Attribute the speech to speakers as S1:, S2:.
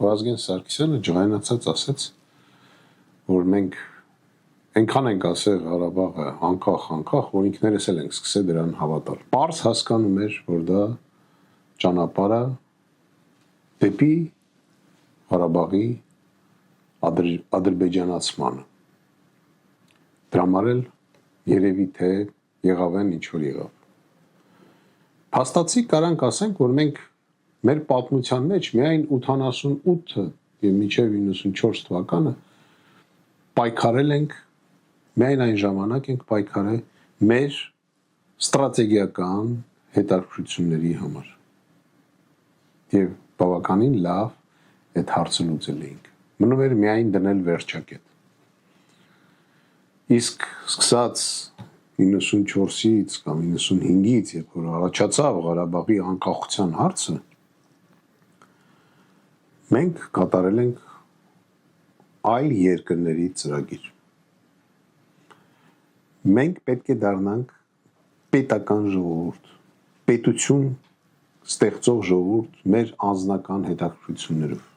S1: Վազգեն Սարգսյանը ջղայնացած ասեց, որ մենք այնքան ենք ասել Ղարաբաղը անկախ, որ ինքներս էլ ենք սկսել դրան հավատալ։ Պարզ հասկանում էր, որ դա ճանապարհը դեպի Ղարաբաղի ադրբեջանացմանը։ Դրա համար էլ երևի թե եղավ են ինչ որ եղավ։ Փաստացի կարանք ասենք, որ մենք մեր պատմության մեջ միայն 88 եւ մինչեւ 94 թվականը պայքարել ենք, միայն այն ժամանակ ենք պայքարել մեր ստրատեգիական հետաքրքրությունների համար։ Եվ բավականին լավ այդ հարցը լուծել էինք։ Մնում էր միայն դնել վերջակետ։ Իսկ սկսած 94-ից կամ 95-ից, երբ որ առաջացավ Ղարաբաղի անկախության հարցը, մենք կատարել ենք այլ երկրների ծրագիր։ Մենք պետք է դառնանք պետական ժողովուրդ, պետություն ստեղծող ժողովուրդ մեր անձնական հետաքրքրություններով։